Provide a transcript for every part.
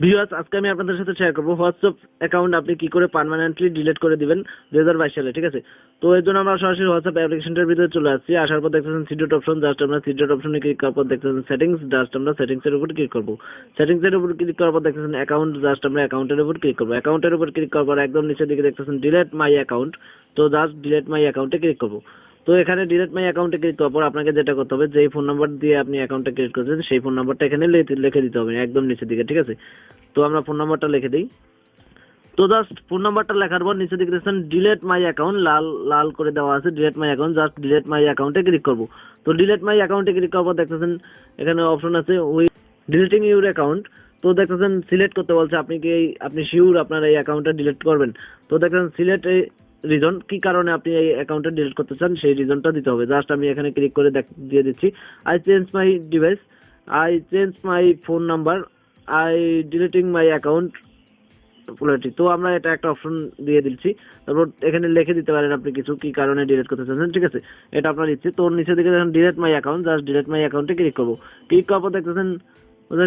Viewers, আজকে আমি আপনাদের সাথে শেয়ার করব হোয়াটসঅ্যাপ অ্যাকাউন্ট আপনি কি করে পার্মানেন্টলি ডিলিট করে দিবেন 2022 সালে। ঠিক আছে, তো এর জন্য আমরা সরাসরি হোয়াটসঅ্যাপ অ্যাপ্লিকেশনটার ভিতরে চলে আসছি। আসার পর দেখতেছেন থ্রি ডট অপশন, জাস্ট আমরা থ্রি ডট অপশনে ক্লিক করার পর দেখতেছেন সেটিংস, জাস্ট আমরা সেটিংসের উপর ক্লিক করব। সেটিংসের উপর ক্লিক করার পর দেখতেছেন অ্যাকাউন্ট, জাস্ট আমরা অ্যাকাউন্টের উপর ক্লিক করব। অ্যাকাউন্টের উপর ক্লিক করার পর একদম নিচের দিকে দেখতেছেন ডিলিট মাই অ্যাকাউন্ট, তো জাস্ট ডিলিট মাই অ্যাকাউন্টে ক্লিক করব। তো এখানে ডিলিট মাই অ্যাকাউন্টে ক্লিক করার পর আপনাকে যেটা করতে হবে, যেই ফোন নাম্বার দিয়ে আপনি অ্যাকাউন্টটা ক্রিয়েট করেছেন সেই ফোন নাম্বারটা এখানে লিখে দিতে হবে একদম নিচের দিকে। ঠিক আছে, তো আমরা ফোন নাম্বারটা লিখে দিই। তো জাস্ট ফোন নাম্বারটা লেখার পর নিচে দিকে দেখছেন ডিলিট মাই অ্যাকাউন্ট, লাল লাল করে দেওয়া আছে delete my account, just delete মাই অ্যাকাউন্টে ক্লিক করব। তো ডিলিট মাই অ্যাকাউন্টে ক্লিক করার পর দেখতেছেন এখানে অপশন আছে উই ডিলিটিং ইউর অ্যাকাউন্ট। তো দেখতেছেন সিলেক্ট করতে বলছে, আপনি শিওর আপনার এই অ্যাকাউন্টটা ডিলিট করবেন। তো দেখতেছেন সিলেক্ট রিজন, কি কারণে আপনি এই অ্যাকাউন্টটা ডিলিট করতে চান সেই রিজনটা দিতে হবে। জাস্ট আমি এখানে ক্লিক করে দিয়ে দিচ্ছি I change my device, I change my phone number, I deleting my account পুরোটি। তো আমরা এটা একটা অপশন দিয়ে দিচ্ছি। তারপর এখানে লিখে দিতে পারেন আপনি কিছু কি কারণে ডিলিট করতে চাচ্ছেন। ঠিক আছে, এটা আপনার ইচ্ছে। তো নিচে দিকে দেখেন delete my account, just delete মাই অ্যাকাউন্টে ক্লিক করবো। ক্লিক করার পর দেখতেছেন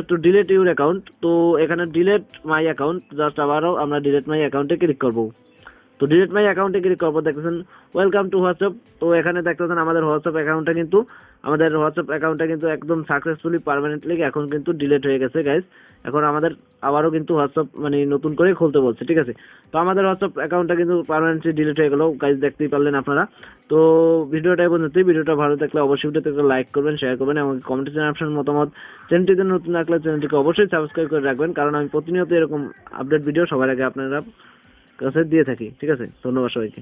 একটু ডিলিট ইউর অ্যাকাউন্ট, তো এখানে ডিলিট মাই অ্যাকাউন্ট, জাস্ট আবারও আমরা ডিলিট মাই অ্যাকাউন্টে ক্লিক করবো। তো ডিলিট মাই অ্যাকাউন্টে ক্লিক করার পর দেখতেছেন ওয়েলকাম টু হোয়াটসঅ্যাপ। তো এখানে দেখতেছেন আমাদের হোয়াটসঅ্যাপ অ্যাকাউন্টটা কিন্তু একদম সাকসেসফুলি পার্মানেন্টলি এখন কিন্তু ডিলিট হয়ে গেছে গাইস। এখন আমাদের আবারও কিন্তু হোয়াটসঅ্যাপ মানে নতুন করে খুলতে বলছে। ঠিক আছে, তো আমাদের হোয়াটসঅ্যাপ অ্যাকাউন্টটা কিন্তু পার্মানেন্টলি ডিলিট হয়ে গেল গাইস, দেখতেই পারলেন আপনারা। তো ভিডিওটা এই পর্যন্তই। ভিডিওটা ভালো থাকলে অবশ্যই ভিডিওতে একটা লাইক করবেন, শেয়ার করবেন এবং কমেন্টে জানাবেন মতামত। চ্যানেলটিতে নতুন থাকলে চ্যানেলটিকে অবশ্যই সাবস্ক্রাইব করে রাখবেন, কারণ আমি প্রতিনিয়ত এরকম আপডেট ভিডিও সবার আগে আপনারা কাছে দিয়ে থাকি। ঠিক আছে, ধন্যবাদ সবাইকে।